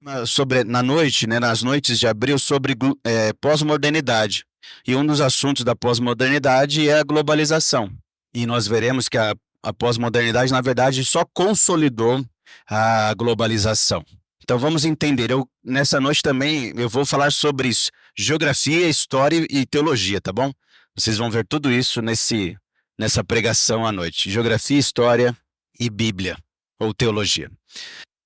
Na noite, né, nas noites de abril, sobre pós-modernidade. E um dos assuntos da pós-modernidade é a globalização. E nós veremos que a pós-modernidade, na verdade, só consolidou a globalização. Então vamos entender. Nessa noite também eu vou falar sobre isso, geografia, história e teologia, tá bom? Vocês vão ver tudo isso nessa pregação à noite. Geografia, história e Bíblia, ou teologia.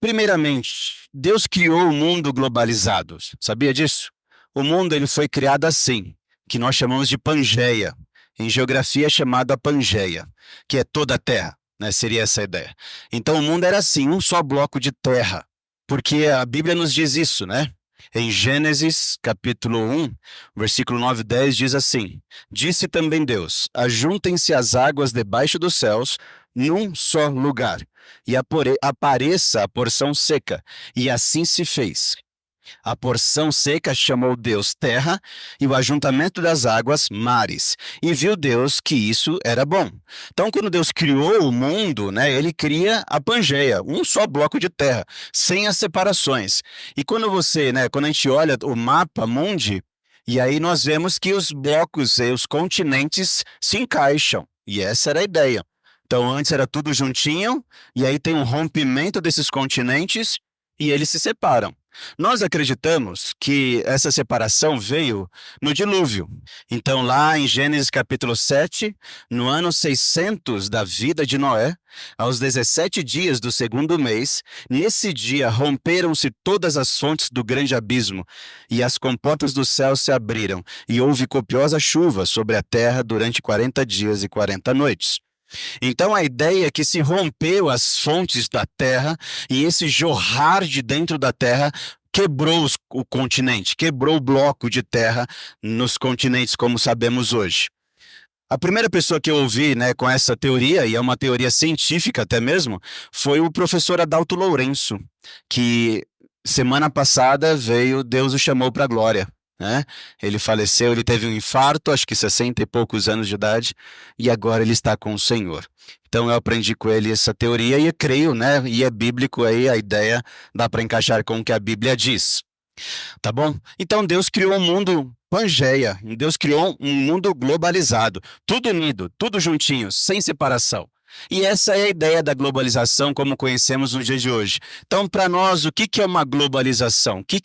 Primeiramente, Deus criou o mundo globalizado. Sabia disso? O mundo ele foi criado assim, que nós chamamos de Pangeia. Em geografia é chamado a Pangeia, que é toda a Terra, né? Seria essa a ideia. Então o mundo era assim, um só bloco de terra, porque a Bíblia nos diz isso, né? Em Gênesis, capítulo 1, versículo 9 e 10, diz assim: Disse também Deus: Ajuntem-se as águas debaixo dos céus num só lugar, e apareça a porção seca. E assim se fez. A porção seca chamou Deus terra, e o ajuntamento das águas mares. E viu Deus que isso era bom. Então, quando Deus criou o mundo, né, ele cria a Pangeia, um só bloco de terra, sem as separações. E quando a gente olha o mapa mundi, e aí nós vemos que os blocos e os continentes se encaixam. E essa era a ideia. Então, antes era tudo juntinho, e aí tem um rompimento desses continentes e eles se separam. Nós acreditamos que essa separação veio no dilúvio. Então, lá em Gênesis capítulo 7, no ano 600 da vida de Noé, aos 17 dias do segundo mês, nesse dia romperam-se todas as fontes do grande abismo, e as comportas do céu se abriram, e houve copiosa chuva sobre a terra durante 40 dias e 40 noites. Então a ideia é que se rompeu as fontes da terra e esse jorrar de dentro da terra quebrou o continente, quebrou o bloco de terra nos continentes como sabemos hoje. A primeira pessoa que eu ouvi, né, com essa teoria, e é uma teoria científica até mesmo, foi o professor Adalto Lourenço, que semana passada Deus o chamou para a glória. Né? Ele faleceu, ele teve um infarto, acho que 60 e poucos anos de idade, e agora ele está com o Senhor. Então eu aprendi com ele essa teoria e eu creio, né? E é bíblico aí, a ideia dá para encaixar com o que a Bíblia diz. Tá bom? Então Deus criou um mundo Pangeia, Deus criou um mundo globalizado, tudo unido, tudo juntinho, sem separação. E essa é a ideia da globalização como conhecemos no dia de hoje. Então, para nós, o que é uma globalização? O que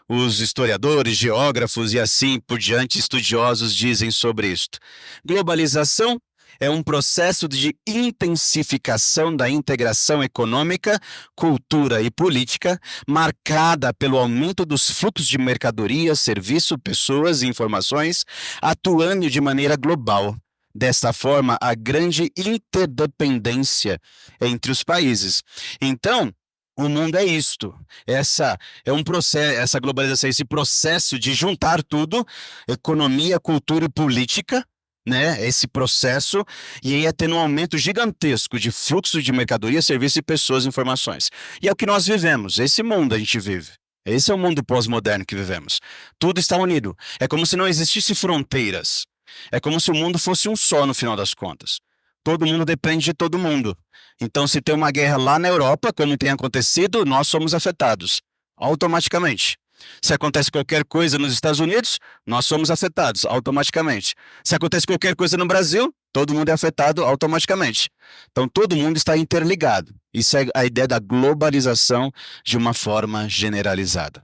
os historiadores, geógrafos e assim por diante, estudiosos dizem sobre isto? Globalização é um processo de intensificação da integração econômica, cultura e política, marcada pelo aumento dos fluxos de mercadorias, serviços, pessoas e informações, atuando de maneira global. Desta forma, a grande interdependência entre os países. Então, o mundo é isto. Essa é um processo, essa globalização, esse processo de juntar tudo, economia, cultura e política, né? Esse processo, e aí é tendo um aumento gigantesco de fluxo de mercadoria, serviços e pessoas e informações. E é o que nós vivemos, esse mundo a gente vive. Esse é o mundo pós-moderno que vivemos. Tudo está unido. É como se não existisse fronteiras. É como se o mundo fosse um só no final das contas. Todo mundo depende de todo mundo. Então, se tem uma guerra lá na Europa, como tem acontecido, nós somos afetados automaticamente. Se acontece qualquer coisa nos Estados Unidos, nós somos afetados automaticamente. Se acontece qualquer coisa no Brasil, todo mundo é afetado automaticamente. Então, todo mundo está interligado. Isso é a ideia da globalização de uma forma generalizada.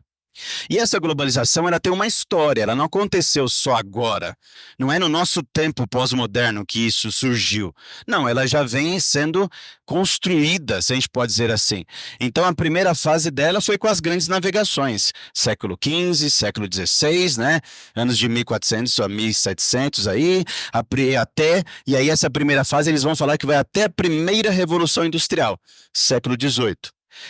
E essa globalização, ela tem uma história, ela não aconteceu só agora. Não é no nosso tempo pós-moderno que isso surgiu. Não, ela já vem sendo construída, se a gente pode dizer assim. Então, a primeira fase dela foi com as grandes navegações, século XV, século XVI, né? Anos de 1400 a 1700 aí, e aí essa primeira fase eles vão falar que vai até a primeira Revolução Industrial, século XVIII.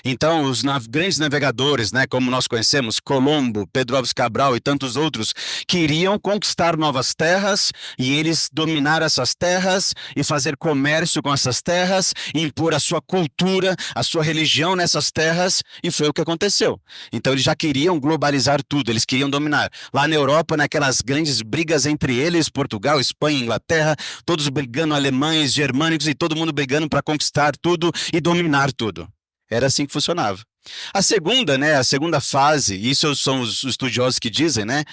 Então, os grandes navegadores, né, como nós conhecemos, Colombo, Pedro Álvares Cabral e tantos outros, queriam conquistar novas terras e eles dominar essas terras e fazer comércio com essas terras, e impor a sua cultura, a sua religião nessas terras, e foi o que aconteceu. Então, eles já queriam globalizar tudo, eles queriam dominar. Lá na Europa, naquelas grandes brigas entre eles, Portugal, Espanha, Inglaterra, todos brigando, alemães, germânicos e todo mundo brigando para conquistar tudo e dominar tudo. Era assim que funcionava. A segunda, né, a segunda fase, isso são os estudiosos que dizem, né,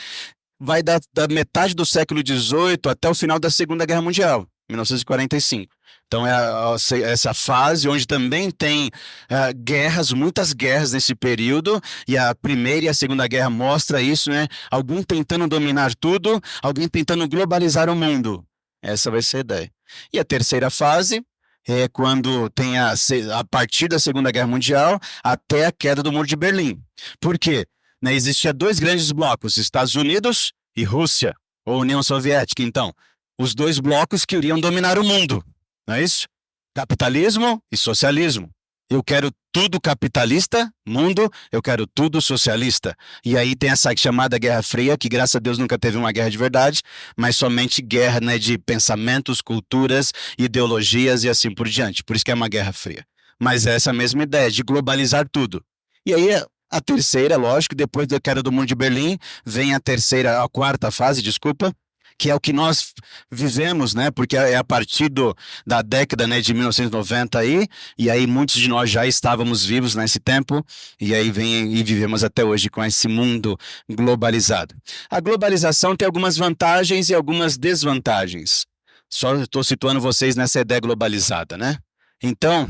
vai da metade do século XVIII até o final da Segunda Guerra Mundial, 1945. Então essa fase onde também tem guerras, muitas guerras nesse período, e a Primeira e a Segunda Guerra mostra isso, né? Alguém tentando dominar tudo, alguém tentando globalizar o mundo. Essa vai ser a ideia. E a terceira fase é quando tem a partir da Segunda Guerra Mundial até a queda do Muro de Berlim. Por quê? Né, existia dois grandes blocos, Estados Unidos e Rússia, ou União Soviética, então. Os dois blocos que iriam dominar o mundo, não é isso? Capitalismo e socialismo. Eu quero tudo capitalista, mundo, eu quero tudo socialista. E aí tem essa chamada Guerra Fria, que graças a Deus nunca teve uma guerra de verdade, mas somente guerra, né, de pensamentos, culturas, ideologias e assim por diante. Por isso que é uma Guerra Fria. Mas é essa mesma ideia de globalizar tudo. E aí a terceira, lógico, depois da queda do Muro de Berlim, vem a quarta fase, desculpa, que é o que nós vivemos, né? Porque é a partir da década, né, de 1990 aí, e aí muitos de nós já estávamos vivos nesse tempo, e aí vem e vivemos até hoje com esse mundo globalizado. A globalização tem algumas vantagens e algumas desvantagens. Só estou situando vocês nessa ideia globalizada, né? Então,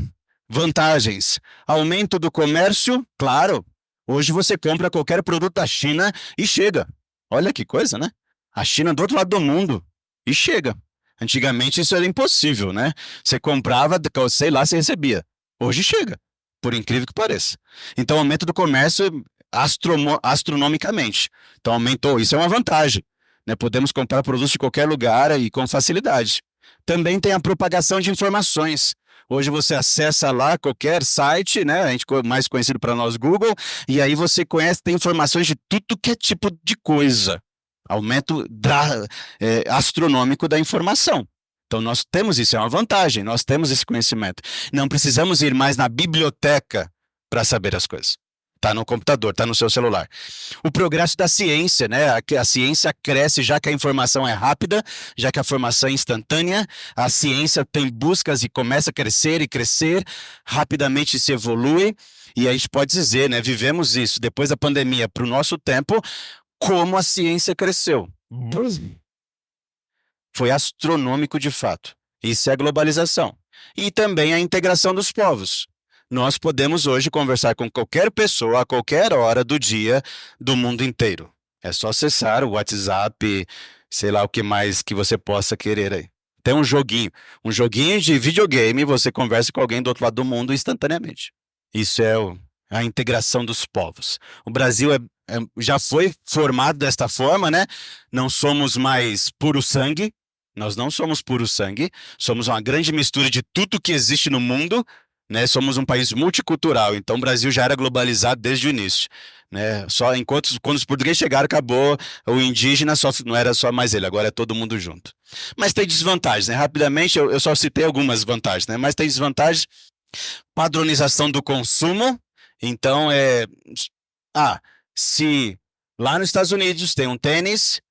vantagens: aumento do comércio, claro. Hoje você compra qualquer produto da China e chega. Olha que coisa, né? A China do outro lado do mundo e chega. Antigamente isso era impossível, né? Você comprava, sei lá, você recebia. Hoje chega, por incrível que pareça. Então, aumento do comércio astronomicamente. Então, aumentou. Isso é uma vantagem, né? Podemos comprar produtos de qualquer lugar e com facilidade. Também tem a propagação de informações. Hoje você acessa lá qualquer site, né? A gente mais conhecido para nós, Google, e aí você tem informações de tudo que é tipo de coisa. Aumento astronômico da informação. Então nós temos isso, é uma vantagem, nós temos esse conhecimento. Não precisamos ir mais na biblioteca para saber as coisas. Está no computador, está no seu celular. O progresso da ciência, né? A ciência cresce já que a informação é rápida, já que a informação é instantânea, a ciência tem buscas e começa a crescer e crescer, rapidamente se evolui, e a gente pode dizer, né? Vivemos isso depois da pandemia para o nosso tempo, como a ciência cresceu. Foi astronômico de fato. Isso é a globalização. E também a integração dos povos. Nós podemos hoje conversar com qualquer pessoa a qualquer hora do dia do mundo inteiro. É só acessar o WhatsApp, sei lá o que mais que você possa querer aí. Tem um joguinho de videogame, você conversa com alguém do outro lado do mundo instantaneamente. Isso é a integração dos povos. O Brasil já foi formado desta forma, né? Não somos mais puro sangue, nós não somos puro sangue, somos uma grande mistura de tudo que existe no mundo, né? Somos um país multicultural, então o Brasil já era globalizado desde o início, né? Quando os portugueses chegaram, acabou, o indígena não era só mais ele, agora é todo mundo junto. Mas tem desvantagens, né? Rapidamente, eu só citei algumas vantagens, né? Mas tem desvantagens: padronização do consumo. Então, se lá nos Estados Unidos tem um tênis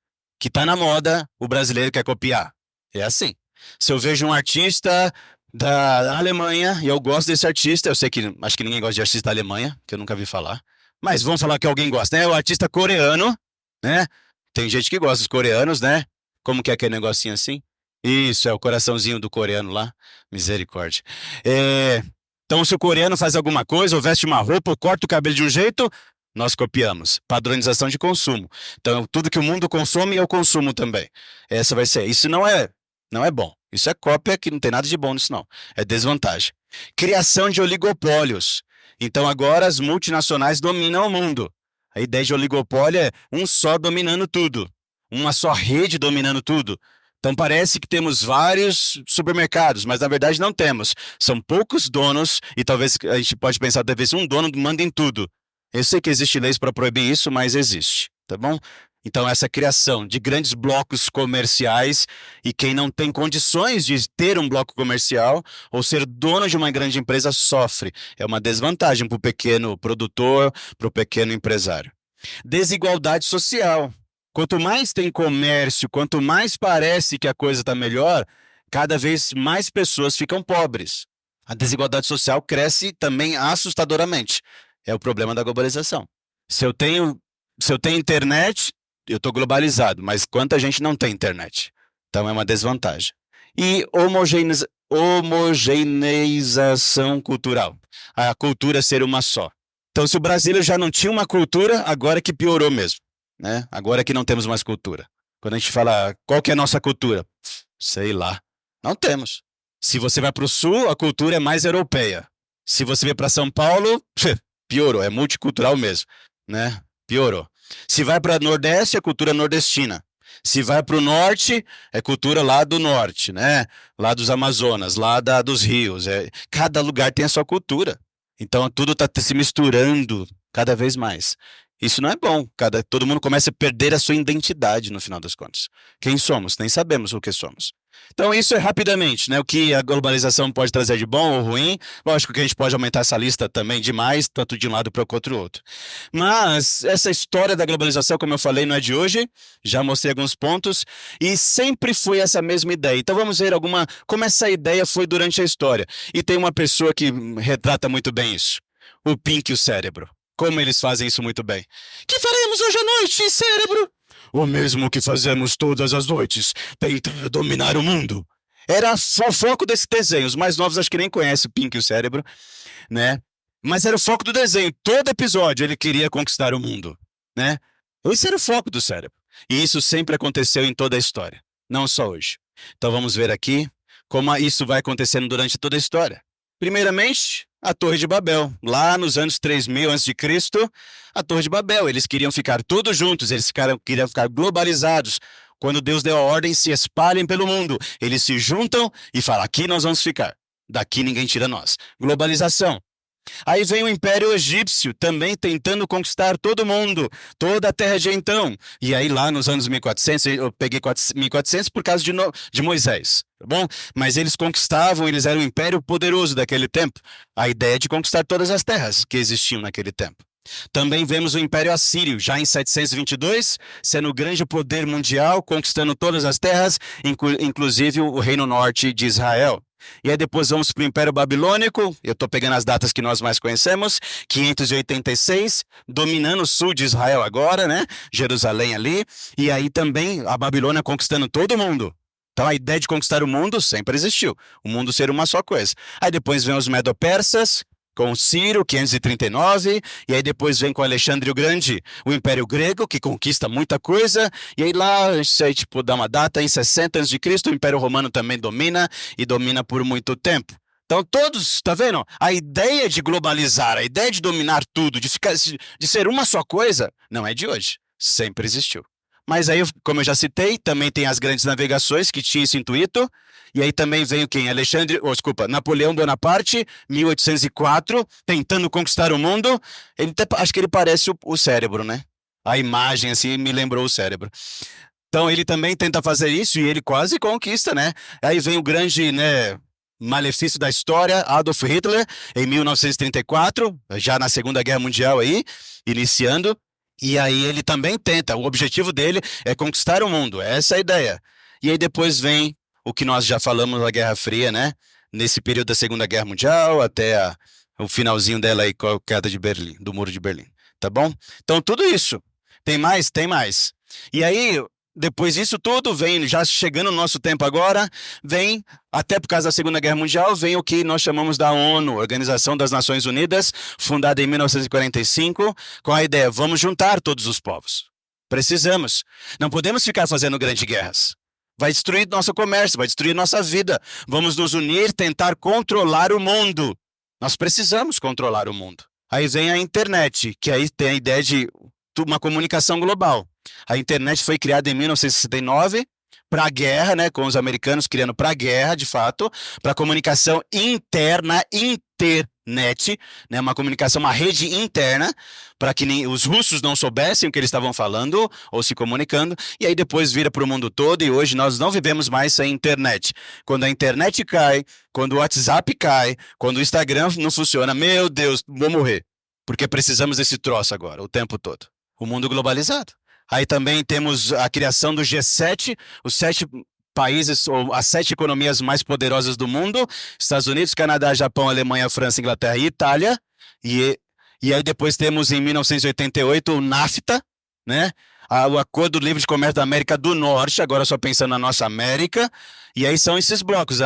que está na moda, o brasileiro quer copiar. É assim. Se eu vejo um artista da Alemanha e eu gosto desse artista, eu sei que acho que ninguém gosta de artista da Alemanha, que eu nunca vi falar, mas vamos falar que alguém gosta, né? O artista coreano, né? Tem gente que gosta dos coreanos, né? Como que é aquele negocinho assim? Isso, é o coraçãozinho do coreano lá. Misericórdia. Então, se o coreano faz alguma coisa, ou veste uma roupa, ou corta o cabelo de um jeito, nós copiamos. Padronização de consumo. Então, tudo que o mundo consome, eu consumo também. Essa vai ser. Isso não é bom. Isso é cópia, que não tem nada de bom nisso, não. É desvantagem. Criação de oligopólios. Então, agora as multinacionais dominam o mundo. A ideia de oligopólio é um só dominando tudo. Uma só rede dominando tudo. Então parece que temos vários supermercados, mas na verdade não temos. São poucos donos e talvez a gente pode pensar, talvez um dono manda em tudo. Eu sei que existe leis para proibir isso, mas existe, tá bom? Então essa criação de grandes blocos comerciais, e quem não tem condições de ter um bloco comercial ou ser dono de uma grande empresa sofre. É uma desvantagem para o pequeno produtor, para o pequeno empresário. Desigualdade social. Quanto mais tem comércio, quanto mais parece que a coisa está melhor, cada vez mais pessoas ficam pobres. A desigualdade social cresce também assustadoramente. É o problema da globalização. Se eu tenho, se eu tenho internet, eu estou globalizado, mas quanta gente não tem internet? Então é uma desvantagem. E homogeneização cultural. A cultura ser uma só. Então, se o brasileiro já não tinha uma cultura, agora que piorou mesmo, né? Agora que não temos mais cultura. Quando a gente fala, qual que é a nossa cultura? Sei lá. Não temos. Se você vai para o sul, a cultura é mais europeia. Se você vem para São Paulo, piorou, é multicultural mesmo, né? Piorou. Se vai para Nordeste, é cultura nordestina. Se vai para o Norte, é cultura lá do Norte, né? Lá dos Amazonas, lá dos rios. Cada lugar tem a sua cultura. Então tudo está se misturando cada vez mais. Isso não é bom. Todo mundo começa a perder a sua identidade no final das contas. Quem somos? Nem sabemos o que somos. Então isso é rapidamente, né? O que a globalização pode trazer de bom ou ruim. Lógico que a gente pode aumentar essa lista também demais, tanto de um lado para o outro. Mas essa história da globalização, como eu falei, não é de hoje. Já mostrei alguns pontos e sempre foi essa mesma ideia. Então vamos ver como essa ideia foi durante a história. E tem uma pessoa que retrata muito bem isso. O Pink e o cérebro. Como eles fazem isso muito bem. Que faremos hoje à noite, cérebro? O mesmo que fazemos todas as noites, tentar dominar o mundo. Era o foco desse desenho. Os mais novos acho que nem conhecem o Pink e o cérebro, né? Mas era o foco do desenho. Todo episódio ele queria conquistar o mundo, né? Esse era o foco do cérebro. E isso sempre aconteceu em toda a história, não só hoje. Então vamos ver aqui como isso vai acontecendo durante toda a história. Primeiramente, a Torre de Babel. Lá nos anos 3000 a.C., a Torre de Babel. Eles queriam ficar todos juntos, queriam ficar globalizados. Quando Deus deu a ordem, se espalhem pelo mundo. Eles se juntam e falam, aqui nós vamos ficar. Daqui ninguém tira nós. Globalização. Aí vem o Império Egípcio, também tentando conquistar todo mundo, toda a terra de então. E aí lá nos anos 1400, eu peguei 1400 por causa de Moisés, tá bom? Mas eles conquistavam, eles eram o império poderoso daquele tempo. A ideia de conquistar todas as terras que existiam naquele tempo. Também vemos o Império Assírio, já em 722, sendo o grande poder mundial, conquistando todas as terras, inclusive o Reino Norte de Israel. E aí depois vamos para o Império Babilônico, eu estou pegando as datas que nós mais conhecemos, 586, dominando o sul de Israel agora, né? Jerusalém ali, e aí também a Babilônia conquistando todo mundo. Então a ideia de conquistar o mundo sempre existiu, o mundo ser uma só coisa. Aí depois vem os Medo-Persas, com Ciro, 539, e aí depois vem com Alexandre o Grande, o Império Grego, que conquista muita coisa, e aí lá, isso aí, tipo, dá uma data, em 60 a.C., o Império Romano também domina, e domina por muito tempo. Então todos, tá vendo? A ideia de globalizar, a ideia de dominar tudo, de ser uma só coisa, não é de hoje, sempre existiu. Mas aí, como eu já citei, também tem as grandes navegações que tinham esse intuito. E aí também veio quem? Napoleão Bonaparte, 1804, tentando conquistar o mundo. Acho que ele parece o cérebro, né? A imagem, assim, me lembrou o cérebro. Então ele também tenta fazer isso e ele quase conquista, né? Aí vem o grande, né, malefício da história, Adolf Hitler, em 1934, já na Segunda Guerra Mundial aí, iniciando. E aí ele também tenta, o objetivo dele é conquistar o mundo, essa é a ideia. E aí depois vem o que nós já falamos da Guerra Fria, né? Nesse período da Segunda Guerra Mundial até o finalzinho dela aí com a queda de Berlim, do Muro de Berlim, tá bom? Então tudo isso. Tem mais? Tem mais. E aí, depois disso tudo, vem, já chegando no nosso tempo agora, vem, até por causa da Segunda Guerra Mundial, vem o que nós chamamos da ONU, Organização das Nações Unidas, fundada em 1945, com a ideia, vamos juntar todos os povos. Precisamos. Não podemos ficar fazendo grandes guerras. Vai destruir nosso comércio, vai destruir nossa vida. Vamos nos unir, tentar controlar o mundo. Nós precisamos controlar o mundo. Aí vem a internet, que aí tem a ideia de uma comunicação global. A internet foi criada em 1969 para a guerra, né, com os americanos criando para a guerra, de fato, para comunicação interna, internet, né, uma comunicação, uma rede interna, para que nem os russos não soubessem o que eles estavam falando ou se comunicando, e aí depois vira para o mundo todo, e hoje nós não vivemos mais sem internet. Quando a internet cai, quando o WhatsApp cai, quando o Instagram não funciona, meu Deus, vou morrer, porque precisamos desse troço agora, o tempo todo. O mundo globalizado. Aí também temos a criação do G7, os 7 países, ou as 7 economias mais poderosas do mundo, Estados Unidos, Canadá, Japão, Alemanha, França, Inglaterra e Itália, e E aí depois temos em 1988 o NAFTA, né? O Acordo Livre de Comércio da América do Norte, agora só pensando na nossa América. E aí são esses blocos.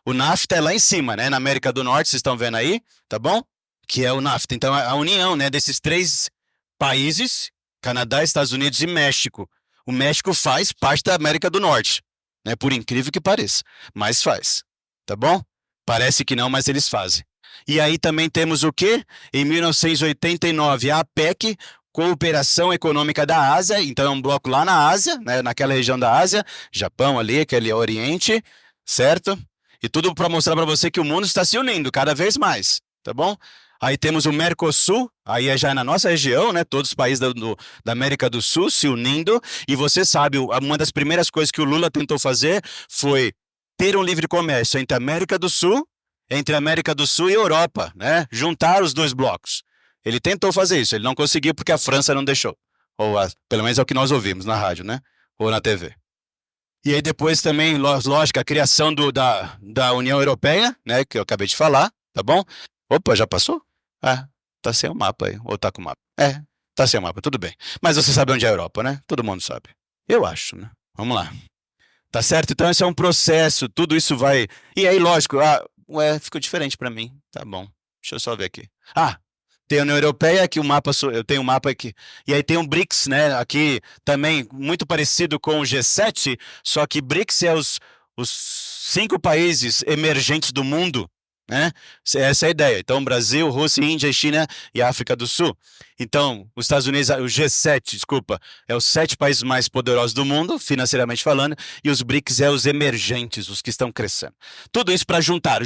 O NAFTA é lá em cima, né? Na América do Norte, vocês estão vendo aí, tá bom? Que é o NAFTA. Então, a união, né, desses três países, Canadá, Estados Unidos e México. O México faz parte da América do Norte, né? Por incrível que pareça, mas faz, tá bom? Parece que não, mas eles fazem. E aí também temos o quê? Em 1989, a APEC, Cooperação Econômica da Ásia, então é um bloco lá na Ásia, né, naquela região da Ásia, Japão ali, aquele Oriente, certo? E tudo para mostrar para você que o mundo está se unindo cada vez mais, tá bom? Aí temos o Mercosul, aí já é na nossa região, né? Todos os países da América do Sul se unindo. E você sabe, uma das primeiras coisas que o Lula tentou fazer foi ter um livre comércio entre a América do Sul, e Europa, né? Juntar os dois blocos. Ele tentou fazer isso, ele não conseguiu porque a França não deixou. Pelo menos é o que nós ouvimos na rádio, né? Ou na TV. E aí depois também, lógico, a criação da União Europeia, né, que eu acabei de falar, tá bom? Opa, já passou? Ah, tá sem o mapa aí, ou tá com o mapa? É, tá sem o mapa, tudo bem. Mas você sabe onde é a Europa, né? Todo mundo sabe. Eu acho, né? Vamos lá. Tá certo? Então esse é um processo, tudo isso vai... E aí, lógico, ficou diferente para mim. Tá bom, deixa eu só ver aqui. Tem a União Europeia, aqui o mapa, eu tenho um mapa aqui. E aí tem o BRICS, né? Aqui também muito parecido com o G7, só que BRICS é os 5 países emergentes do mundo, né? Essa é a ideia. Então, Brasil, Rússia, Índia, China e África do Sul. Então, os Estados Unidos, o G7, desculpa, é os 7 países mais poderosos do mundo, financeiramente falando, e os BRICS é os emergentes, os que estão crescendo. Tudo isso para juntar,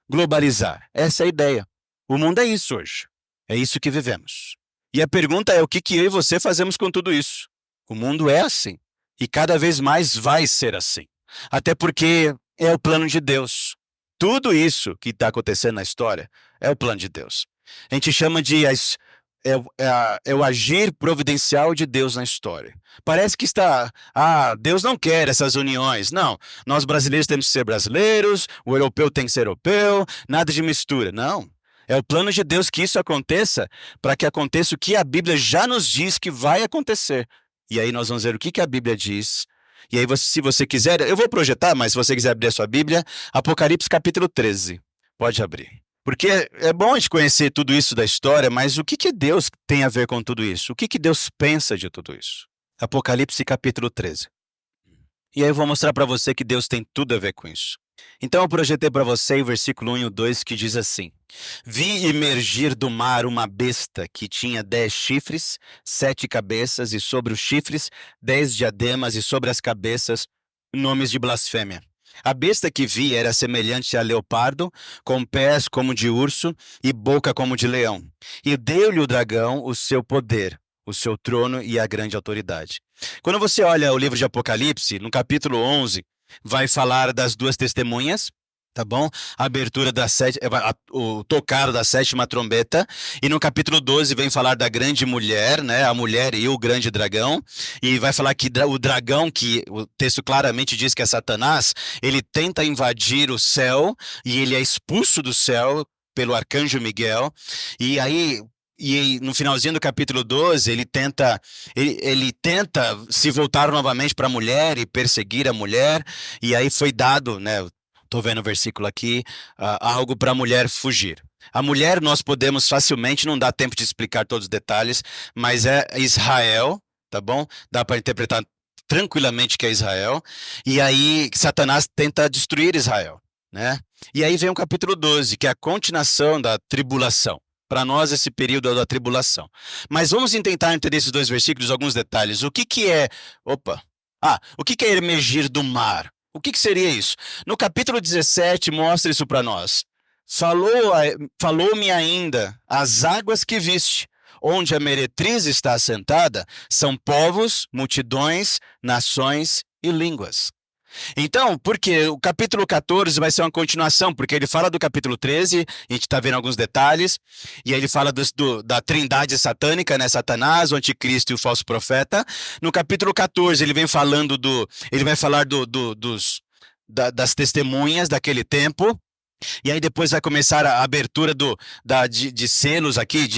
globalizar. Essa é a ideia. O mundo é isso hoje. É isso que vivemos. E a pergunta é o que eu e você fazemos com tudo isso? O mundo é assim. E cada vez mais vai ser assim. Até porque é o plano de Deus. Tudo isso que está acontecendo na história é o plano de Deus. A gente chama de o agir providencial de Deus na história. Parece que Deus não quer essas uniões. Não, nós brasileiros temos que ser brasileiros, o europeu tem que ser europeu, nada de mistura. Não. É o plano de Deus que isso aconteça, para que aconteça o que a Bíblia já nos diz que vai acontecer. E aí nós vamos ver o que a Bíblia diz. E aí, se você quiser, eu vou projetar, mas se você quiser abrir a sua Bíblia, Apocalipse capítulo 13. Pode abrir. Porque é bom a gente conhecer tudo isso da história, mas o que Deus tem a ver com tudo isso? O que Deus pensa de tudo isso? Apocalipse capítulo 13. E aí eu vou mostrar para você que Deus tem tudo a ver com isso. Então eu projetei para você o versículo 1 e o 2 que diz assim: Vi emergir do mar uma besta que tinha 10 chifres, 7 cabeças, e sobre os chifres 10 diademas, e sobre as cabeças nomes de blasfêmia. A besta que vi era semelhante a leopardo, com pés como de urso e boca como de leão. E deu-lhe o dragão o seu poder, o seu trono e a grande autoridade. Quando você olha o livro de Apocalipse, no capítulo 11, vai falar das 2 testemunhas, tá bom? A abertura o tocar da 7ª trombeta. E no capítulo 12 vem falar da grande mulher, né? A mulher e o grande dragão. E vai falar que o dragão, que o texto claramente diz que é Satanás, ele tenta invadir o céu e ele é expulso do céu pelo arcanjo Miguel. E aí... E no finalzinho do capítulo 12, ele tenta se voltar novamente para a mulher e perseguir a mulher. E aí foi dado, né? Estou vendo o versículo aqui, algo para a mulher fugir. A mulher nós podemos facilmente, não dá tempo de explicar todos os detalhes, mas é Israel, tá bom? Dá para interpretar tranquilamente que é Israel. E aí Satanás tenta destruir Israel, né? E aí vem o capítulo 12, que é a continuação da tribulação. Para nós, esse período é da tribulação. Mas vamos tentar entender esses 2 versículos, alguns detalhes. O que é... o que é emergir do mar? O que seria isso? No capítulo 17, mostra isso para nós. Falou-me ainda, as águas que viste, onde a meretriz está assentada, são povos, multidões, nações e línguas. Então, porque o capítulo 14 vai ser uma continuação, porque ele fala do capítulo 13, a gente está vendo alguns detalhes, e aí ele fala da trindade satânica, né? Satanás, o anticristo e o falso profeta. No capítulo 14, ele vai falar das testemunhas daquele tempo, E aí depois vai começar a abertura de selos aqui,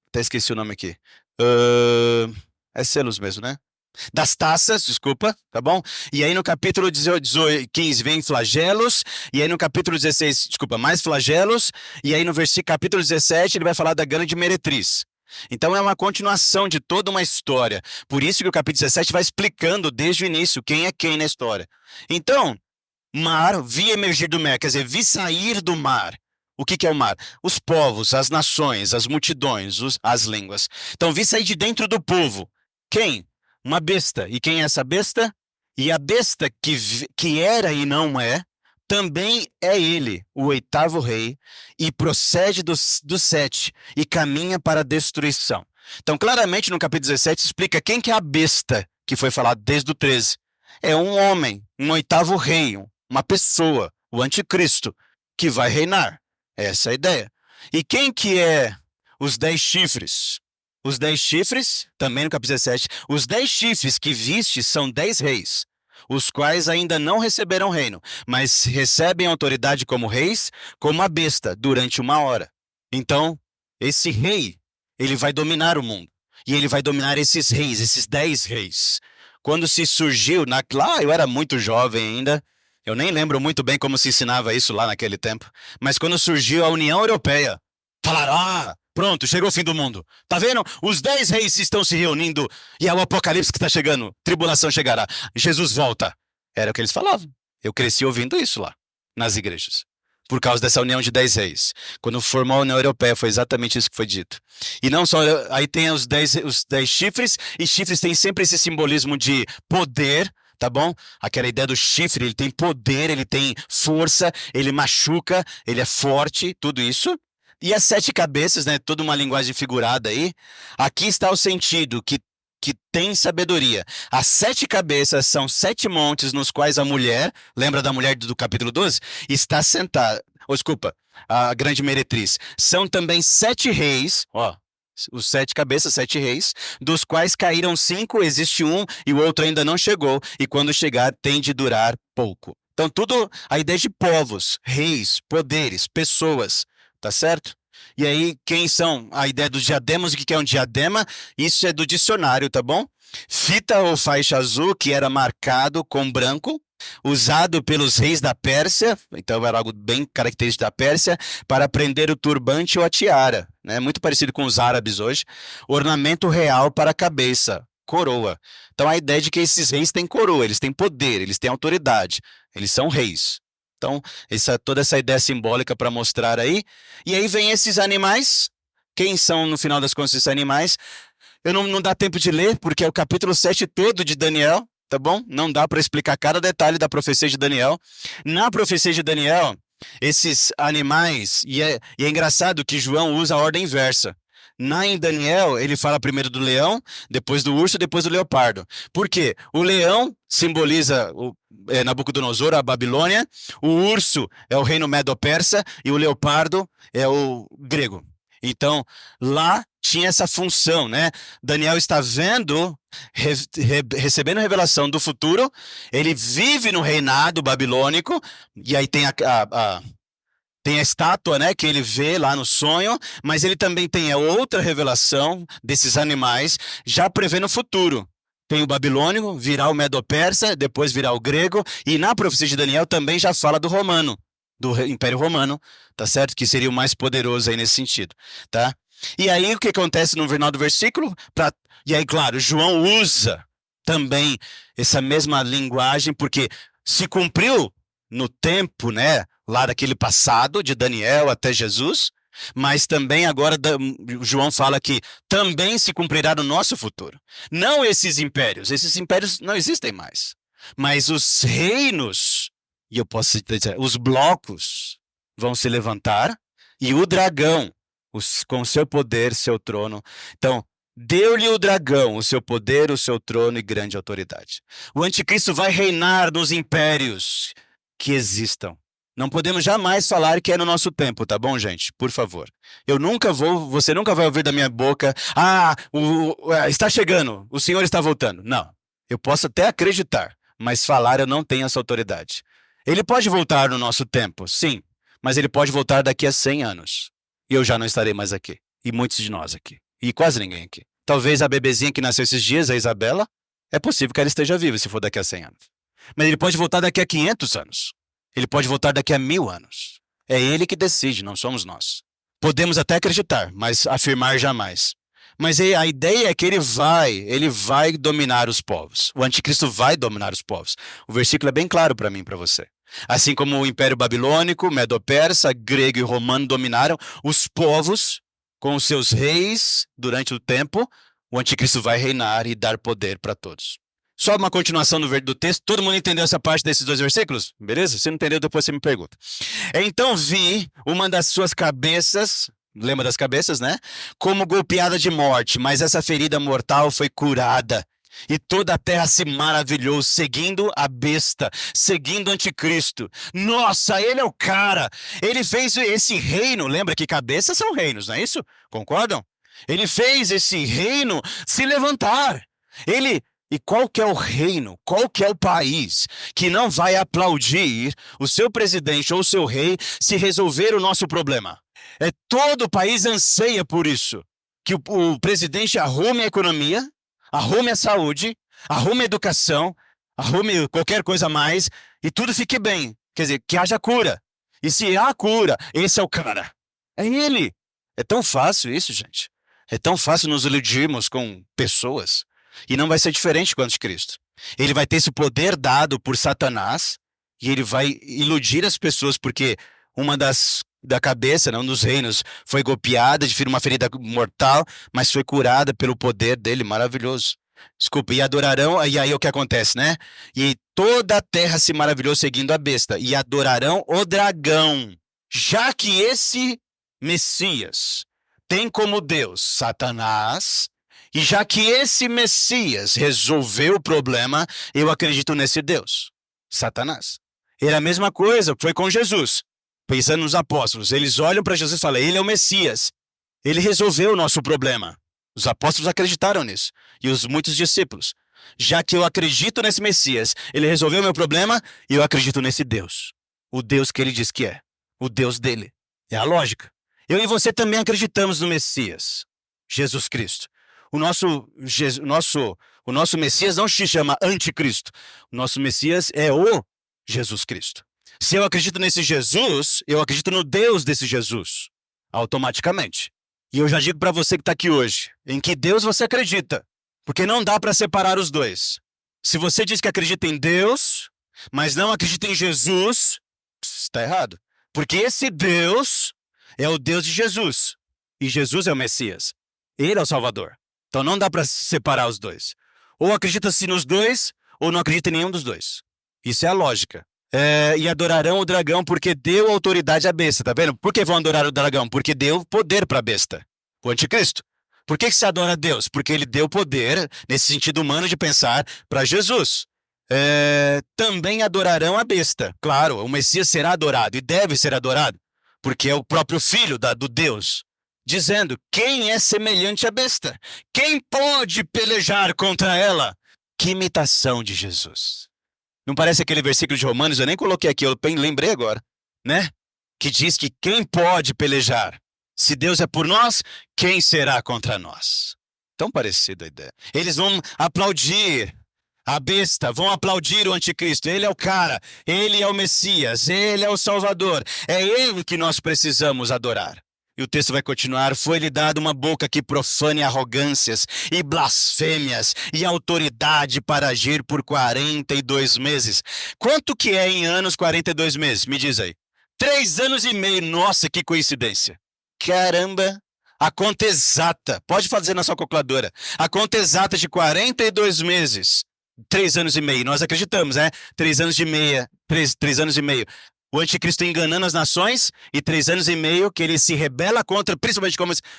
até esqueci o nome aqui. É selos mesmo, né? Das taças, desculpa, tá bom? E aí no capítulo 15 vem flagelos, e aí no capítulo 16, desculpa, mais flagelos, e aí no capítulo 17 ele vai falar da grande meretriz. Então é uma continuação de toda uma história. Por isso que o capítulo 17 vai explicando desde o início quem é quem na história. Então, mar, vi emergir do mar, quer dizer, vi sair do mar. O que é o mar? Os povos, as nações, as multidões, as línguas. Então, vi sair de dentro do povo. Quem? Uma besta. E quem é essa besta? E a besta que era e não é, também é ele, o oitavo rei, e procede do 7, e caminha para a destruição. Então, claramente, no capítulo 17, explica quem que é a besta, que foi falado desde o 13. É um homem, um oitavo rei, uma pessoa, o anticristo, que vai reinar. Essa é a ideia. E quem que é os 10 chifres? Os 10 chifres, também no capítulo 17, os 10 chifres que viste são 10 reis, os quais ainda não receberam reino, mas recebem autoridade como reis, como a besta, durante 1 hora. Então, esse rei, ele vai dominar o mundo. E ele vai dominar esses reis, esses 10 reis. Quando se surgiu, lá eu era muito jovem ainda, eu nem lembro muito bem como se ensinava isso lá naquele tempo, mas quando surgiu a União Europeia, falaram, pronto, chegou o fim do mundo. Tá vendo? Os 10 reis estão se reunindo e é o apocalipse que está chegando. Tribulação chegará. Jesus volta. Era o que eles falavam. Eu cresci ouvindo isso lá, nas igrejas. Por causa dessa união de 10 reis. Quando formou a União Europeia, foi exatamente isso que foi dito. E não só, aí tem os 10 chifres, e chifres tem sempre esse simbolismo de poder, tá bom? Aquela ideia do chifre, ele tem poder, ele tem força, ele machuca, ele é forte, tudo isso. E as 7 cabeças, né? Toda uma linguagem figurada aí. Aqui está o sentido que tem sabedoria. As 7 cabeças são 7 montes nos quais a mulher, lembra da mulher do capítulo 12? Está sentada. Desculpa, a grande meretriz. São também 7 reis, os 7 cabeças, 7 reis, dos quais caíram 5, existe um e o outro ainda não chegou, e quando chegar tem de durar pouco. Então, tudo a ideia de povos, reis, poderes, pessoas. Tá certo? E aí, quem são? A ideia dos diademas, o que é um diadema? Isso é do dicionário, tá bom? Fita ou faixa azul, que era marcado com branco, usado pelos reis da Pérsia, então era algo bem característico da Pérsia, para prender o turbante ou a tiara, né? Muito parecido com os árabes hoje. Ornamento real para a cabeça, coroa. Então a ideia de que esses reis têm coroa, eles têm poder, eles têm autoridade, eles são reis. Então, toda essa ideia simbólica para mostrar aí. E aí vem esses animais. Quem são, no final das contas, esses animais? Eu não dá tempo de ler, porque é o capítulo 7 todo de Daniel, tá bom? Não dá para explicar cada detalhe da profecia de Daniel. Na profecia de Daniel, esses animais, e é engraçado que João usa a ordem inversa. Em Daniel, ele fala primeiro do leão, depois do urso, depois do leopardo. Por quê? O leão simboliza Nabucodonosor, a Babilônia, o urso é o reino medo-persa e o leopardo é o grego. Então, lá tinha essa função, né? Daniel está vendo, recebendo a revelação do futuro, ele vive no reinado babilônico, e aí tem tem a estátua, né, que ele vê lá no sonho, mas ele também tem a outra revelação desses animais, já prevendo o futuro. Tem o babilônico, virá o medo-persa, depois virá o grego, e na profecia de Daniel também já fala do romano, do Império Romano, tá certo? Que seria o mais poderoso aí nesse sentido, tá? E aí o que acontece no final do versículo? E aí, claro, João usa também essa mesma linguagem, porque se cumpriu no tempo, né, lá daquele passado, de Daniel até Jesus, mas também agora João fala que também se cumprirá no nosso futuro. Não esses impérios não existem mais, mas os reinos, e eu posso dizer, os blocos vão se levantar, e o dragão, com seu poder, seu trono. Então, deu-lhe o dragão o seu poder, o seu trono e grande autoridade. O anticristo vai reinar nos impérios que existam. Não podemos jamais falar que é no nosso tempo, tá bom, gente? Por favor. Você nunca vai ouvir da minha boca, está chegando, o Senhor está voltando. Não. Eu posso até acreditar, mas falar eu não tenho essa autoridade. Ele pode voltar no nosso tempo, sim, Mas ele pode voltar daqui a 100 anos. E eu já não estarei mais aqui. E muitos de nós aqui. E quase ninguém aqui. Talvez a bebezinha que nasceu esses dias, a Isabela, é possível que ela esteja viva se for daqui a 100 anos. Mas ele pode voltar daqui a 500 anos. Ele pode voltar daqui a 1000 anos. É ele que decide, não somos nós. Podemos até acreditar, mas afirmar jamais. Mas a ideia é que ele vai dominar os povos. O anticristo vai dominar os povos. O versículo é bem claro para mim e para você. Assim como o Império Babilônico, Medo-Persa, grego e romano dominaram os povos com os seus reis durante o tempo, o anticristo vai reinar e dar poder para todos. Só uma continuação do texto. Todo mundo entendeu essa parte desses 2 versículos? Beleza? Se não entendeu, depois você me pergunta. Então vi uma das suas cabeças, lembra das cabeças, né? Como golpeada de morte, mas essa ferida mortal foi curada. E toda a terra se maravilhou, seguindo a besta, seguindo o anticristo. Nossa, ele é o cara. Ele fez esse reino, lembra que cabeças são reinos, não é isso? Concordam? Ele fez esse reino se levantar. E qual que é o reino, qual que é o país que não vai aplaudir o seu presidente ou o seu rei se resolver o nosso problema? Todo o país anseia por isso, que o presidente arrume a economia, arrume a saúde, arrume a educação, arrume qualquer coisa a mais e tudo fique bem. Quer dizer, que haja cura. E se há cura, esse é o cara. É ele. É tão fácil isso, gente. É tão fácil nos iludirmos com pessoas. E não vai ser diferente com o anticristo. Ele vai ter esse poder dado por Satanás e ele vai iludir as pessoas porque uma da cabeça, um dos reinos, foi golpeada, uma ferida mortal, mas foi curada pelo poder dele, maravilhoso. Desculpa, e adorarão, e aí o que acontece, né? E toda a terra se maravilhou seguindo a besta, e adorarão o dragão, já que esse Messias tem como Deus Satanás, e já que esse Messias resolveu o problema, eu acredito nesse Deus, Satanás. Era a mesma coisa, foi com Jesus. Pensando nos apóstolos, eles olham para Jesus e falam, ele é o Messias. Ele resolveu o nosso problema. Os apóstolos acreditaram nisso. E os muitos discípulos. Já que eu acredito nesse Messias, ele resolveu o meu problema, e eu acredito nesse Deus. O Deus que ele diz que é. O Deus dele. É a lógica. Eu e você também acreditamos no Messias. Jesus Cristo. O nosso Messias não se chama anticristo. O nosso Messias é o Jesus Cristo. Se eu acredito nesse Jesus, eu acredito no Deus desse Jesus, automaticamente. E eu já digo para você que está aqui hoje, em que Deus você acredita, porque não dá para separar os dois. Se você diz que acredita em Deus, mas não acredita em Jesus, está errado. Porque esse Deus é o Deus de Jesus, e Jesus é o Messias. Ele é o Salvador. Então não dá para separar os dois. Ou acredita-se nos dois, ou não acredita em nenhum dos dois. Isso é a lógica. E adorarão o dragão porque deu autoridade à besta, tá vendo? Por que vão adorar o dragão? Porque deu poder para a besta, o anticristo. Por que se adora a Deus? Porque ele deu poder, nesse sentido humano de pensar, para Jesus. Também adorarão a besta. Claro, o Messias será adorado e deve ser adorado, porque é o próprio filho do Deus, dizendo, quem é semelhante à besta? Quem pode pelejar contra ela? Que imitação de Jesus. Não parece aquele versículo de Romanos? Eu nem coloquei aqui, eu lembrei agora, né? Que diz que quem pode pelejar? Se Deus é por nós, quem será contra nós? Tão parecida a ideia. Eles vão aplaudir a besta, vão aplaudir o anticristo. Ele é o cara, ele é o Messias, ele é o Salvador. É ele que nós precisamos adorar. E o texto vai continuar, foi-lhe dado uma boca que profane arrogâncias e blasfêmias e autoridade para agir por 42 meses. Quanto que é em anos 42 meses? Me diz aí. 3 anos e meio, nossa, que coincidência. Caramba, a conta exata, pode fazer na sua calculadora, a conta exata de 42 meses, 3 anos e meio, nós acreditamos, né? 3 anos e meio. O anticristo enganando as nações e 3 anos e meio que ele se rebela principalmente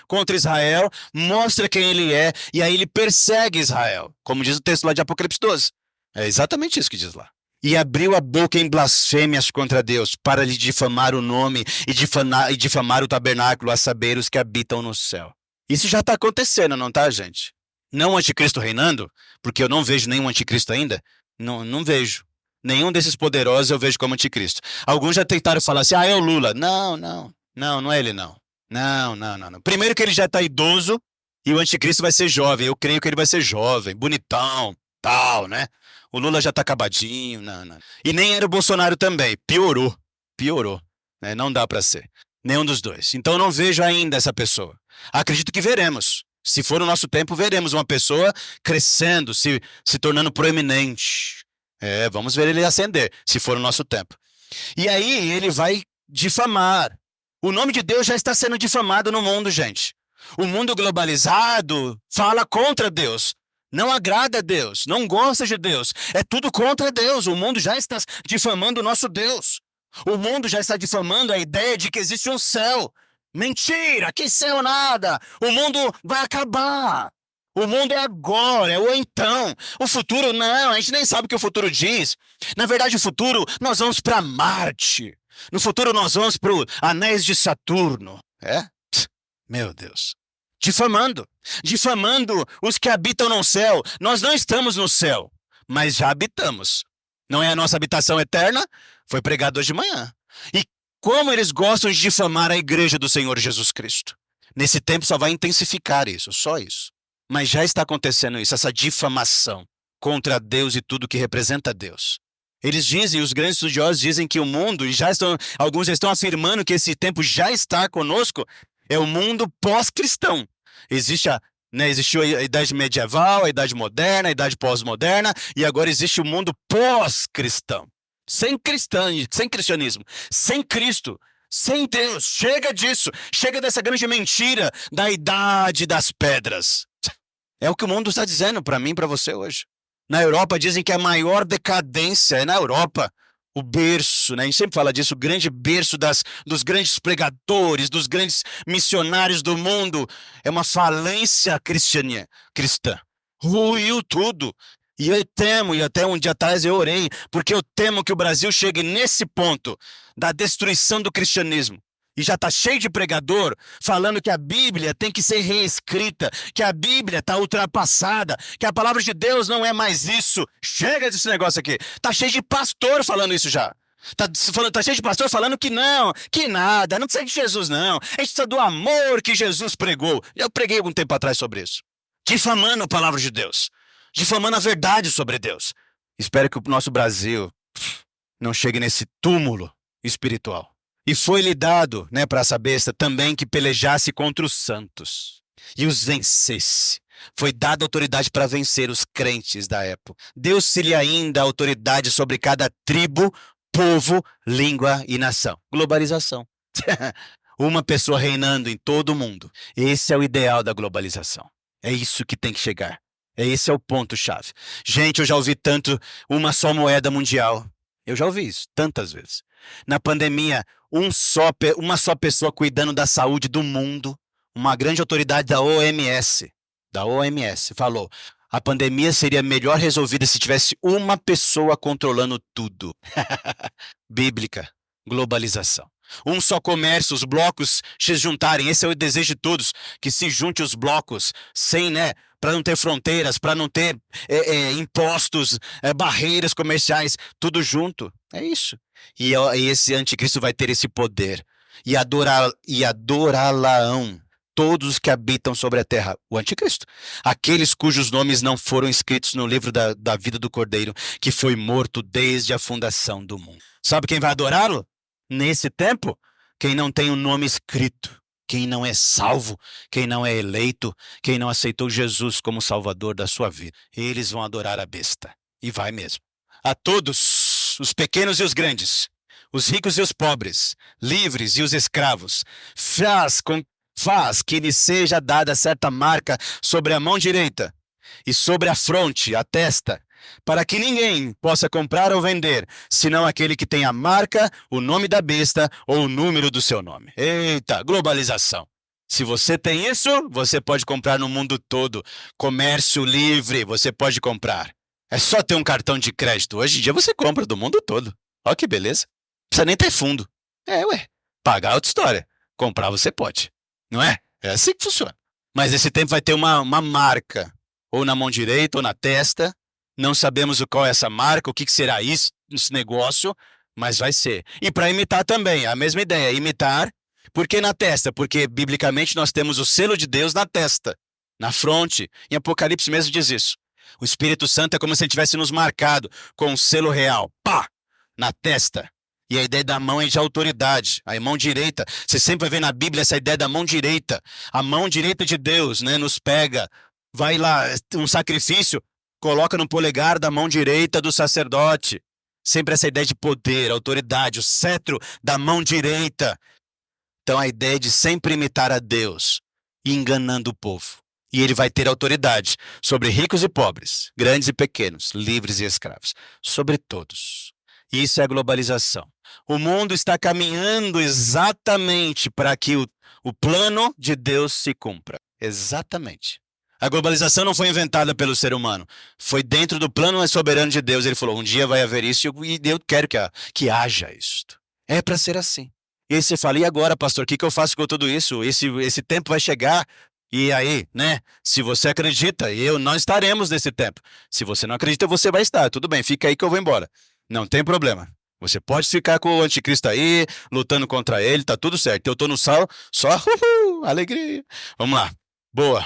contra Israel, mostra quem ele é e aí ele persegue Israel, como diz o texto lá de Apocalipse 12. É exatamente isso que diz lá. E abriu a boca em blasfêmias contra Deus para lhe difamar o nome e difamar o tabernáculo, a saber, os que habitam no céu. Isso já está acontecendo, não tá, gente? Não o anticristo reinando, porque eu não vejo nenhum anticristo ainda, não vejo. Nenhum desses poderosos eu vejo como anticristo. Alguns já tentaram falar assim, é o Lula. Não, não, não, não é ele não. Não, não, não, não. Primeiro que ele já está idoso e o anticristo vai ser jovem. Eu creio que ele vai ser jovem, bonitão, tal, né? O Lula já está acabadinho, não, não. E nem era o Bolsonaro também. Piorou, piorou. Né? Não dá para ser. Nenhum dos dois. Então eu não vejo ainda essa pessoa. Acredito que veremos. Se for o nosso tempo, veremos uma pessoa crescendo, se tornando proeminente. Vamos ver ele ascender, se for o nosso tempo. E aí ele vai difamar. O nome de Deus já está sendo difamado no mundo, gente. O mundo globalizado fala contra Deus. Não agrada a Deus, não gosta de Deus. É tudo contra Deus. O mundo já está difamando o nosso Deus. O mundo já está difamando a ideia de que existe um céu. Mentira, que céu nada. O mundo vai acabar. O mundo é agora, é o então. O futuro não, a gente nem sabe o que o futuro diz. Na verdade, o futuro, nós vamos para Marte. No futuro, nós vamos para os anéis de Saturno. Meu Deus. Difamando os que habitam no céu. Nós não estamos no céu, mas já habitamos. Não é a nossa habitação eterna? Foi pregado hoje de manhã. E como eles gostam de difamar a igreja do Senhor Jesus Cristo. Nesse tempo só vai intensificar isso, só isso. Mas já está acontecendo isso, essa difamação contra Deus e tudo que representa Deus. Eles dizem, os grandes estudiosos dizem que o mundo, e alguns já estão afirmando que esse tempo já está conosco, é o mundo pós-cristão. Existiu a idade medieval, a idade moderna, a idade pós-moderna, e agora existe o mundo pós-cristão. Sem cristianismo, sem Cristo, sem Deus. Chega disso, chega dessa grande mentira da idade das pedras. É o que o mundo está dizendo para mim e para você hoje. Na Europa dizem que a maior decadência é na Europa. O berço, né? A gente sempre fala disso, o grande berço dos grandes pregadores, dos grandes missionários do mundo. É uma falência cristã. Ruiu tudo. E eu temo, e até um dia atrás eu orei, porque eu temo que o Brasil chegue nesse ponto da destruição do cristianismo. E já está cheio de pregador falando que a Bíblia tem que ser reescrita, que a Bíblia está ultrapassada, que a palavra de Deus não é mais isso. Chega desse negócio aqui. Está cheio de pastor falando isso já. Tá cheio de pastor falando que não, que nada, não precisa de Jesus não. A gente precisa do amor que Jesus pregou. Eu preguei algum tempo atrás sobre isso. Difamando a palavra de Deus. Difamando a verdade sobre Deus. Espero que o nosso Brasil não chegue nesse túmulo espiritual. E foi-lhe dado, para essa besta, também que pelejasse contra os santos e os vencesse. Foi dada autoridade para vencer os crentes da época. Deu-se-lhe ainda autoridade sobre cada tribo, povo, língua e nação. Globalização. Uma pessoa reinando em todo o mundo. Esse é o ideal da globalização. É isso que tem que chegar. Esse é o ponto-chave. Gente, eu já ouvi tanto uma só moeda mundial. Eu já ouvi isso tantas vezes. Na pandemia, uma só pessoa cuidando da saúde do mundo, uma grande autoridade da OMS, falou: a pandemia seria melhor resolvida se tivesse uma pessoa controlando tudo. Bíblica, globalização. Um só comércio, os blocos se juntarem. Esse é o desejo de todos, que se junte os blocos, para não ter fronteiras, para não ter impostos, barreiras comerciais, tudo junto. É isso. E esse anticristo vai ter esse poder. E adorá-la-ão todos os que habitam sobre a terra. O anticristo. Aqueles cujos nomes não foram escritos no livro da vida do Cordeiro, que foi morto desde a fundação do mundo. Sabe quem vai adorá-lo? Nesse tempo, quem não tem o nome escrito, quem não é salvo, quem não é eleito, quem não aceitou Jesus como salvador da sua vida, eles vão adorar a besta. E vai mesmo. A todos, os pequenos e os grandes, os ricos e os pobres, livres e os escravos, faz que lhe seja dada certa marca sobre a mão direita e sobre a fronte, a testa, para que ninguém possa comprar ou vender, senão aquele que tem a marca, o nome da besta ou o número do seu nome. Eita, globalização. Se você tem isso, você pode comprar no mundo todo. Comércio livre, você pode comprar. É só ter um cartão de crédito. Hoje em dia você compra do mundo todo. Olha que beleza. Não precisa nem ter fundo. Pagar é outra história. Comprar você pode. Não é? É assim que funciona. Mas esse tempo vai ter uma marca. Ou na mão direita ou na testa. Não sabemos qual é essa marca, o que será isso. esse negócio, mas vai ser. E para imitar também, a mesma ideia, imitar, por que na testa? Porque biblicamente nós temos o selo de Deus na testa, na fronte. Em Apocalipse mesmo diz isso. O Espírito Santo é como se ele tivesse nos marcado com um selo real, pá, na testa. E a ideia da mão é de autoridade, a mão direita. Você sempre vai ver na Bíblia essa ideia da mão direita. A mão direita de Deus, né, nos pega. Vai lá, um sacrifício, coloca no polegar da mão direita do sacerdote. Sempre essa ideia de poder, autoridade, o cetro da mão direita. Então a ideia de sempre imitar a Deus, enganando o povo. E ele vai ter autoridade sobre ricos e pobres, grandes e pequenos, livres e escravos, sobre todos. Isso é a globalização. O mundo está caminhando exatamente para que o plano de Deus se cumpra. Exatamente. A globalização não foi inventada pelo ser humano. Foi dentro do plano soberano de Deus. Ele falou, um dia vai haver isso e eu quero que haja isto. É para ser assim. E aí você fala, e agora, pastor, o que eu faço com tudo isso? Esse tempo vai chegar. E aí, né? Se você acredita, nós estaremos nesse tempo. Se você não acredita, você vai estar. Tudo bem, fica aí que eu vou embora. Não tem problema. Você pode ficar com o anticristo aí, lutando contra ele, tá tudo certo. Eu tô no sal, só alegria. Vamos lá. Boa.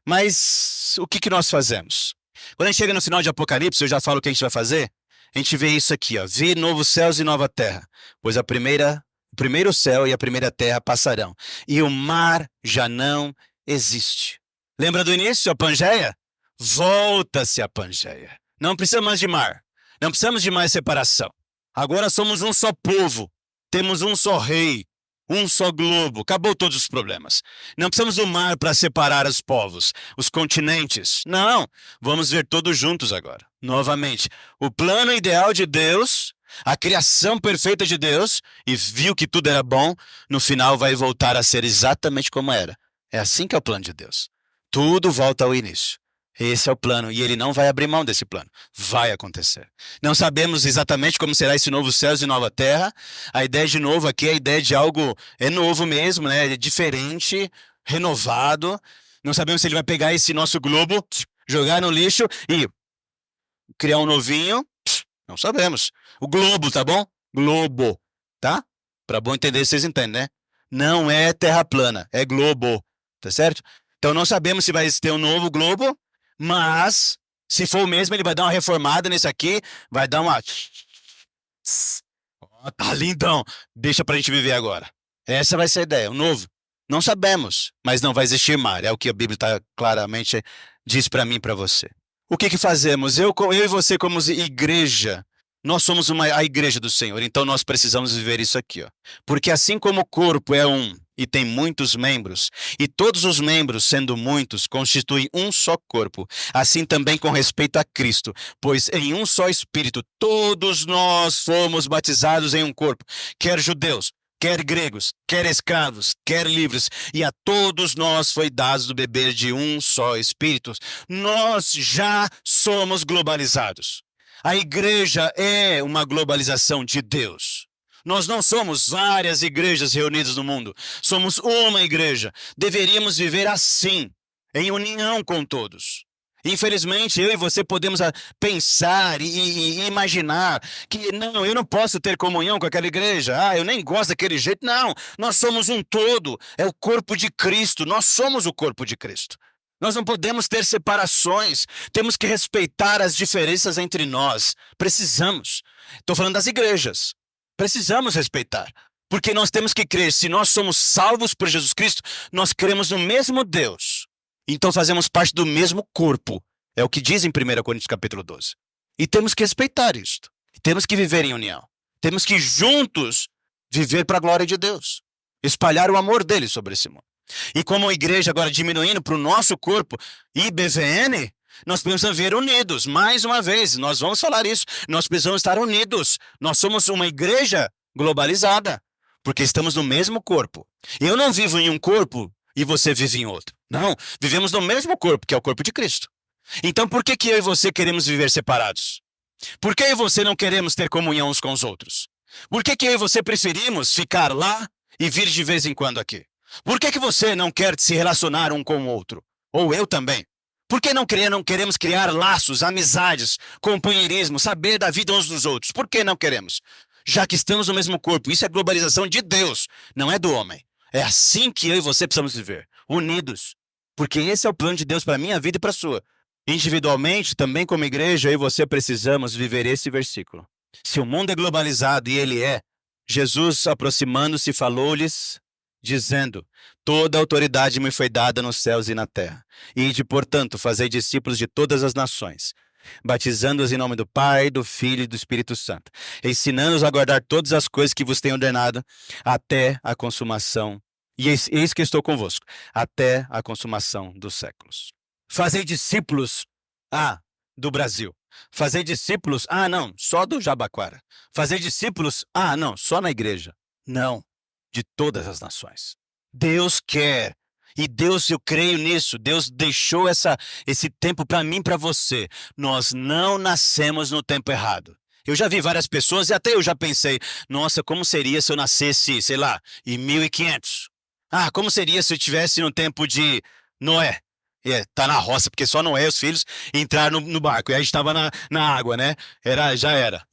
Mas o que nós fazemos? Quando a gente chega no final de Apocalipse, eu já falo o que a gente vai fazer. A gente vê isso aqui, ó. Vi novos céus e nova terra, pois o primeiro céu e a primeira terra passarão, e o mar já não existe. Lembra do início, a Pangeia? Volta-se a Pangeia. Não precisa mais de mar. Não precisamos de mais separação. Agora somos um só povo. Temos um só rei. Um só globo. Acabou todos os problemas. Não precisamos do mar para separar os povos, os continentes. Não. Vamos ver todos juntos agora. Novamente. O plano ideal de Deus, a criação perfeita de Deus, e viu que tudo era bom, no final vai voltar a ser exatamente como era. É assim que é o plano de Deus. Tudo volta ao início. Esse é o plano, e ele não vai abrir mão desse plano. Vai acontecer. Não sabemos exatamente como será esse novo céu e nova terra. A ideia de novo aqui é a ideia de algo, é novo mesmo, né? É diferente, renovado. Não sabemos se ele vai pegar esse nosso globo, jogar no lixo e criar um novinho. Não sabemos. O globo, tá bom? Globo, tá? Para bom entender, vocês entendem, né? Não é terra plana, é globo, tá certo? Então não sabemos se vai ter um novo globo, mas se for o mesmo, ele vai dar uma reformada nesse aqui, vai dar uma... Oh, tá lindão, deixa pra gente viver agora. Essa vai ser a ideia, o novo. Não sabemos, mas não vai existir mar, é o que a Bíblia claramente diz pra mim e pra você. O que fazemos? Eu e você como igreja, nós somos a igreja do Senhor, então nós precisamos viver isso aqui, ó. Porque assim como o corpo é um e tem muitos membros, e todos os membros, sendo muitos, constituem um só corpo, assim também com respeito a Cristo, pois em um só Espírito todos nós fomos batizados em um corpo, quer judeus, quer gregos, quer escravos, quer livres, e a todos nós foi dado do beber de um só Espírito. Nós já somos globalizados. A igreja é uma globalização de Deus. Nós não somos várias igrejas reunidas no mundo. Somos uma igreja. Deveríamos viver assim, em união com todos. Infelizmente, eu e você podemos pensar e imaginar que não, eu não posso ter comunhão com aquela igreja. Eu nem gosto daquele jeito. Não, nós somos um todo. É o corpo de Cristo. Nós somos o corpo de Cristo. Nós não podemos ter separações. Temos que respeitar as diferenças entre nós. Precisamos. Estou falando das igrejas. Precisamos respeitar. Porque nós temos que crer. Se nós somos salvos por Jesus Cristo, nós cremos no mesmo Deus. Então fazemos parte do mesmo corpo. É o que diz em 1 Coríntios capítulo 12. E temos que respeitar isto. Temos que viver em união. Temos que juntos viver para a glória de Deus. Espalhar o amor dele sobre esse mundo. E como a igreja agora diminuindo para o nosso corpo, IBVN, nós precisamos ver unidos. Mais uma vez, nós vamos falar isso. Nós precisamos estar unidos. Nós somos uma igreja globalizada. Porque estamos no mesmo corpo. Eu não vivo em um corpo e você vive em outro. Não, vivemos no mesmo corpo, que é o corpo de Cristo. Então por que eu e você queremos viver separados? Por que eu e você não queremos ter comunhão uns com os outros? Por que eu e você preferimos ficar lá e vir de vez em quando aqui? Por que você não quer se relacionar um com o outro? Ou eu também? Por que não queremos criar laços, amizades, companheirismo, saber da vida uns dos outros? Por que não queremos? Já que estamos no mesmo corpo, isso é globalização de Deus, não é do homem. É assim que eu e você precisamos viver, unidos. Porque esse é o plano de Deus para a minha vida e para a sua. Individualmente, também como igreja, eu e você precisamos viver esse versículo. Se o mundo é globalizado, e ele é, Jesus, aproximando-se, falou-lhes, dizendo: toda autoridade me foi dada nos céus e na terra. Ide, portanto, fazei discípulos de todas as nações, batizando-os em nome do Pai, do Filho e do Espírito Santo, ensinando-os a guardar todas as coisas que vos tenho ordenado, até a consumação. E eis que estou convosco, até a consumação dos séculos. Fazei discípulos, do Brasil. Fazei discípulos, não, só do Jabaquara. Fazei discípulos, não, só na igreja. Não, de todas as nações. Deus quer, e Deus, eu creio nisso, Deus deixou esse tempo para mim e para você. Nós não nascemos no tempo errado. Eu já vi várias pessoas e até eu já pensei, nossa, como seria se eu nascesse, sei lá, em 1500? Como seria se eu estivesse no tempo de Noé? Tá na roça, porque só Noé e os filhos entraram no barco. E aí estava na água, né? Já era.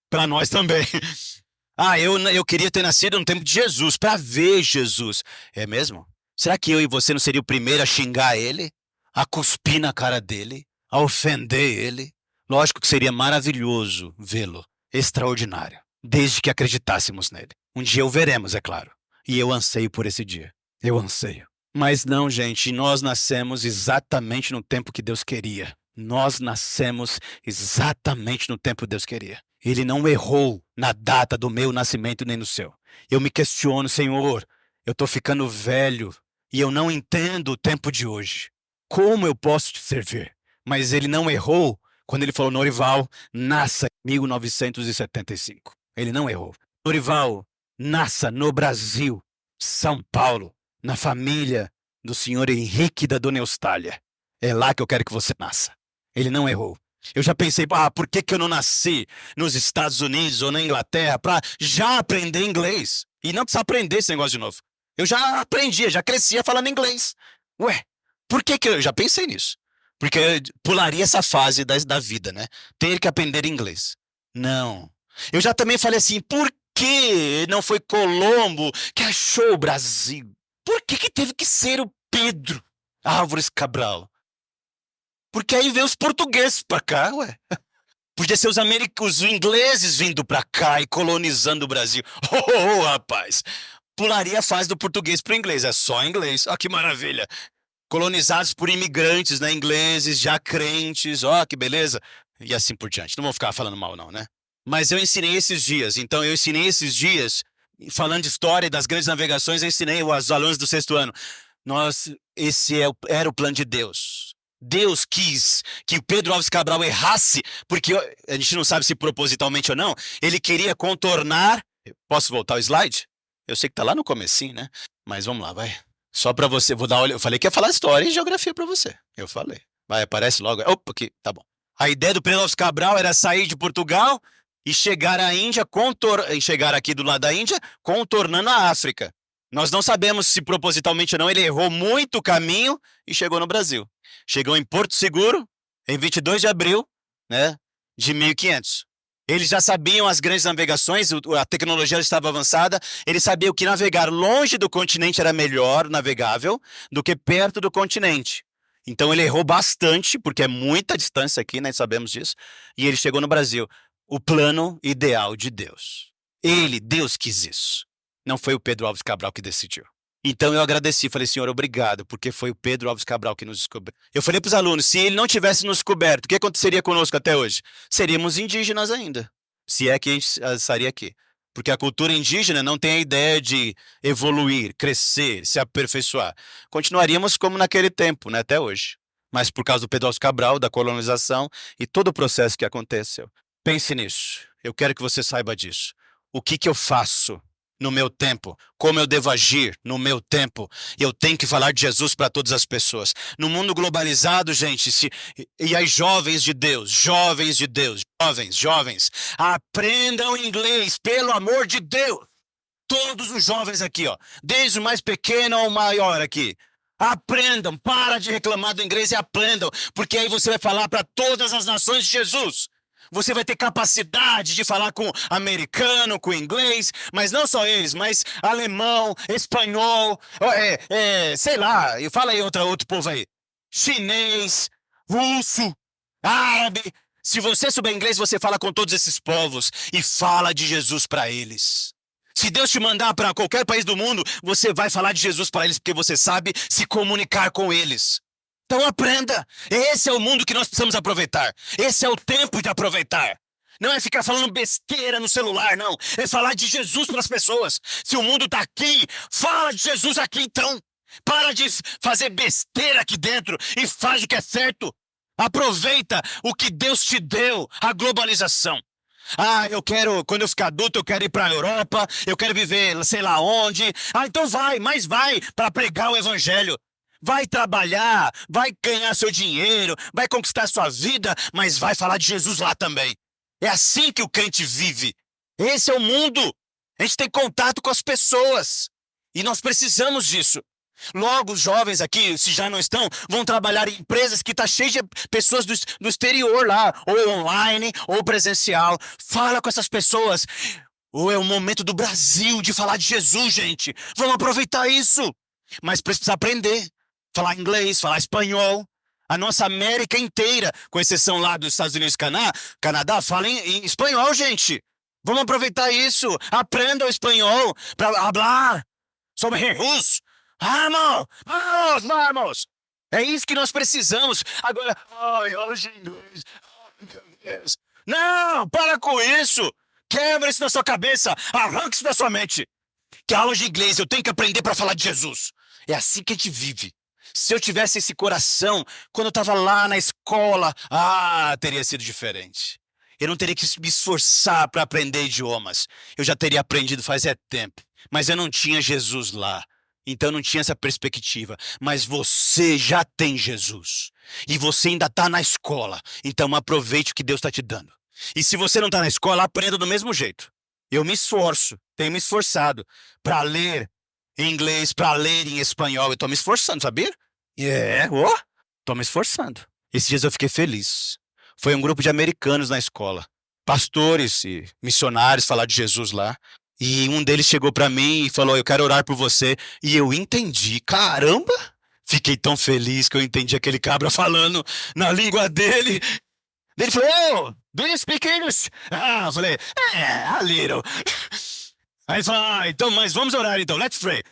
Para nós também. Eu queria ter nascido no tempo de Jesus, para ver Jesus. É mesmo? Será que eu e você não seria o primeiro a xingar ele? A cuspir na cara dele? A ofender ele? Lógico que seria maravilhoso vê-lo. Extraordinário. Desde que acreditássemos nele. Um dia o veremos, é claro. E eu anseio por esse dia. Eu anseio. Mas não, gente, nós nascemos exatamente no tempo que Deus queria. Nós nascemos exatamente no tempo que Deus queria. Ele não errou na data do meu nascimento nem no seu. Eu me questiono, Senhor, eu estou ficando velho e eu não entendo o tempo de hoje. Como eu posso te servir? Mas ele não errou quando ele falou, Norival, nasça em 1975. Ele não errou. Norival, nasça no Brasil, São Paulo, na família do senhor Henrique e da dona Eustália. É lá que eu quero que você nasça. Ele não errou. Eu já pensei, por que eu não nasci nos Estados Unidos ou na Inglaterra para já aprender inglês? E não precisa aprender esse negócio de novo. Eu já aprendia, já crescia falando inglês. Ué, por que eu já pensei nisso? Porque eu pularia essa fase da vida, né? Ter que aprender inglês. Não. Eu já também falei assim, por que não foi Colombo que achou o Brasil? Por que teve que ser o Pedro Álvares Cabral? Porque aí veio os portugueses pra cá, ué. Podia ser os ingleses vindo pra cá e colonizando o Brasil. Rapaz. Pularia a fase do português pro inglês. É só inglês. Que maravilha. Colonizados por imigrantes, né? Ingleses, já crentes. Que beleza. E assim por diante. Não vou ficar falando mal não, né? Mas eu ensinei esses dias. Então eu ensinei esses dias, falando de história das grandes navegações, eu ensinei aos alunos do 6º ano. Esse era o plano de Deus. Deus quis que o Pedro Álvares Cabral errasse, porque a gente não sabe se propositalmente ou não, ele queria contornar... Posso voltar o slide? Eu sei que tá lá no comecinho, né? Mas vamos lá, vai. Só pra você, vou dar olho. Eu falei que ia falar história e geografia pra você. Eu falei. Vai, aparece logo. Opa, aqui, tá bom. A ideia do Pedro Álvares Cabral era sair de Portugal e chegar à Índia, chegar aqui do lado da Índia, contornando a África. Nós não sabemos se propositalmente ou não, ele errou muito o caminho e chegou no Brasil. Chegou em Porto Seguro, em 22 de abril, né, de 1500. Eles já sabiam as grandes navegações, a tecnologia estava avançada, eles sabiam que navegar longe do continente era melhor navegável do que perto do continente. Então ele errou bastante, porque é muita distância aqui, nós sabemos disso, e ele chegou no Brasil. O plano ideal de Deus. Deus quis isso. Não foi o Pedro Álvares Cabral que decidiu. Então eu agradeci, falei, Senhor, obrigado, porque foi o Pedro Álvares Cabral que nos descobriu. Eu falei para os alunos, se ele não tivesse nos descoberto, o que aconteceria conosco até hoje? Seríamos indígenas ainda, se é que a gente estaria aqui. Porque a cultura indígena não tem a ideia de evoluir, crescer, se aperfeiçoar. Continuaríamos como naquele tempo, né, até hoje. Mas por causa do Pedro Álvares Cabral, da colonização e todo o processo que aconteceu. Pense nisso, eu quero que você saiba disso. O que eu faço no meu tempo? Como eu devo agir no meu tempo? Eu tenho que falar de Jesus para todas as pessoas. No mundo globalizado, gente, e aí jovens de Deus, jovens, aprendam inglês, pelo amor de Deus. Todos os jovens aqui, desde o mais pequeno ao maior aqui. Aprendam, para de reclamar do inglês e aprendam, porque aí você vai falar para todas as nações de Jesus. Você vai ter capacidade de falar com americano, com inglês, mas não só eles, mas alemão, espanhol, sei lá, e fala aí outro povo aí. Chinês, russo, árabe. Se você souber inglês, você fala com todos esses povos e fala de Jesus para eles. Se Deus te mandar para qualquer país do mundo, você vai falar de Jesus para eles, porque você sabe se comunicar com eles. Então aprenda. Esse é o mundo que nós precisamos aproveitar. Esse é o tempo de aproveitar. Não é ficar falando besteira no celular, não. É falar de Jesus para as pessoas. Se o mundo está aqui, fala de Jesus aqui então. Para de fazer besteira aqui dentro e faz o que é certo. Aproveita o que Deus te deu, a globalização. Quando eu ficar adulto, eu quero ir para a Europa, eu quero viver sei lá onde. Então vai, mas vai para pregar o evangelho. Vai trabalhar, vai ganhar seu dinheiro, vai conquistar sua vida, mas vai falar de Jesus lá também. É assim que o crente vive. Esse é o mundo. A gente tem contato com as pessoas. E nós precisamos disso. Logo, os jovens aqui, se já não estão, vão trabalhar em empresas que estão cheias de pessoas do exterior lá, ou online, ou presencial. Fala com essas pessoas. Ou é o momento do Brasil de falar de Jesus, gente. Vamos aproveitar isso. Mas precisa aprender. Falar inglês, falar espanhol. A nossa América inteira, com exceção lá dos Estados Unidos e Canadá, fala em espanhol, gente. Vamos aproveitar isso. Aprenda o espanhol para falar sobre Jesus. Vamos! É isso que nós precisamos. Agora, aula de inglês. Meu Deus. Não, para com isso. Quebra isso na sua cabeça. Arranca isso da sua mente. Que aula de inglês eu tenho que aprender para falar de Jesus. É assim que a gente vive. Se eu tivesse esse coração, quando eu estava lá na escola, teria sido diferente. Eu não teria que me esforçar para aprender idiomas. Eu já teria aprendido faz tempo. Mas eu não tinha Jesus lá. Então eu não tinha essa perspectiva. Mas você já tem Jesus. E você ainda está na escola. Então aproveite o que Deus está te dando. E se você não está na escola, aprenda do mesmo jeito. Eu me esforço, tenho me esforçado para ler em inglês, para ler em espanhol. Eu estou me esforçando, sabia? Estou me esforçando. Esses dias eu fiquei feliz. Foi um grupo de americanos na escola. Pastores e missionários falar de Jesus lá. E um deles chegou para mim e falou, eu quero orar por você. E eu entendi. Caramba! Fiquei tão feliz que eu entendi aquele cabra falando na língua dele. Ele falou, do you speak English? Eu falei, a little. Aí ele falou, então, mas vamos orar então, let's pray.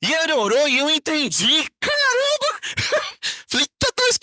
E ele orou e eu entendi. Caramba! Falei,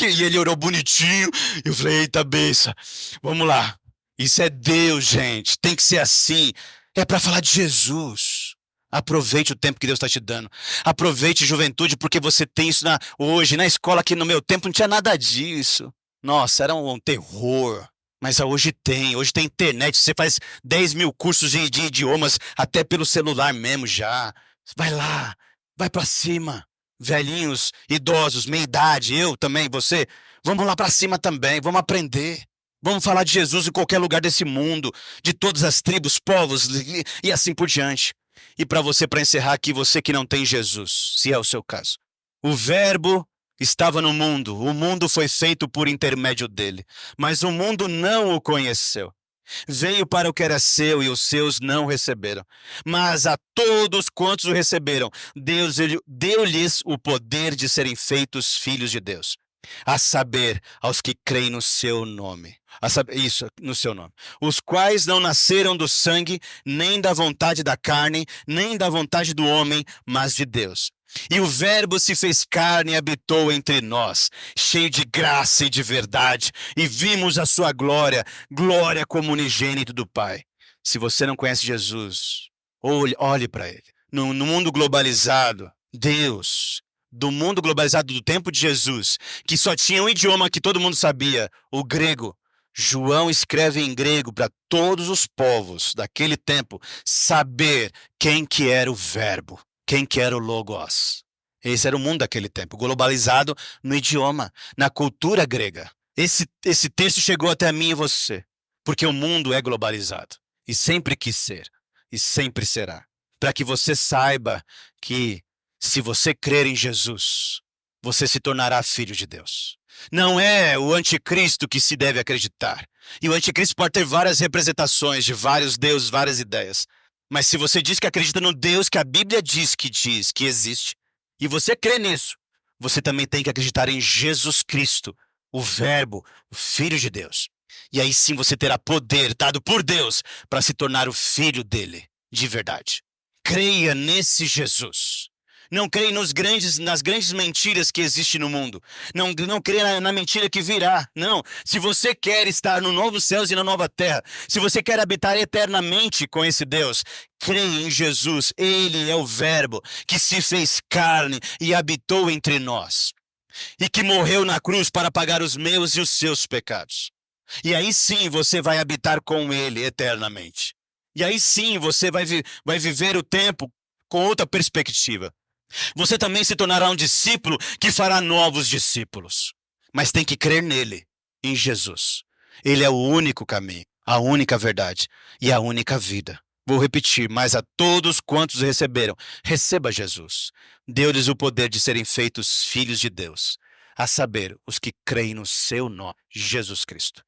e ele orou bonitinho. Eu falei, eita beça, vamos lá. Isso é Deus, gente. Tem que ser assim. É para falar de Jesus. Aproveite o tempo que Deus está te dando. Aproveite, juventude, porque você tem isso hoje. Na escola aqui no meu tempo não tinha nada disso. Nossa, era um terror. Mas hoje tem internet. Você faz 10 mil cursos de idiomas até pelo celular mesmo já. Vai lá, vai para cima. Velhinhos, idosos, meia idade, eu também, você. Vamos lá para cima também, vamos aprender. Vamos falar de Jesus em qualquer lugar desse mundo, de todas as tribos, povos e assim por diante. E para encerrar aqui, você que não tem Jesus, se é o seu caso. O Verbo estava no mundo, o mundo foi feito por intermédio dele, mas o mundo não o conheceu. Veio para o que era seu e os seus não receberam. Mas a todos quantos o receberam, Deus deu-lhes o poder de serem feitos filhos de Deus. A saber, aos que creem no seu nome. No seu nome. Os quais não nasceram do sangue, nem da vontade da carne, nem da vontade do homem, mas de Deus. E o Verbo se fez carne e habitou entre nós, cheio de graça e de verdade, e vimos a sua glória, glória como unigênito do Pai. Se você não conhece Jesus, olhe para ele. No mundo globalizado, Deus, do mundo globalizado do tempo de Jesus, que só tinha um idioma que todo mundo sabia, o grego. João escreve em grego para todos os povos daquele tempo saber quem que era o Verbo. Quem que era o Logos? Esse era o mundo daquele tempo, globalizado no idioma, na cultura grega. Esse texto chegou até mim e você, porque o mundo é globalizado, e sempre quis ser, e sempre será. Para que você saiba que, se você crer em Jesus, você se tornará filho de Deus. Não é o anticristo que se deve acreditar. E o anticristo pode ter várias representações de vários deuses, várias ideias. Mas se você diz que acredita no Deus que a Bíblia diz que existe, e você crê nisso, você também tem que acreditar em Jesus Cristo, o Verbo, o Filho de Deus. E aí sim você terá poder dado por Deus para se tornar o filho dele, de verdade. Creia nesse Jesus. Não creia nas grandes mentiras que existem no mundo. Não creia na mentira que virá. Não. Se você quer estar no novo céus e na nova terra, se você quer habitar eternamente com esse Deus, creia em Jesus. Ele é o Verbo que se fez carne e habitou entre nós. E que morreu na cruz para pagar os meus e os seus pecados. E aí sim você vai habitar com ele eternamente. E aí sim você vai viver o tempo com outra perspectiva. Você também se tornará um discípulo que fará novos discípulos. Mas tem que crer nele, em Jesus. Ele é o único caminho, a única verdade e a única vida. Vou repetir, mas a todos quantos receberam, receba Jesus. Deu-lhes o poder de serem feitos filhos de Deus, a saber, os que creem no seu nome, Jesus Cristo.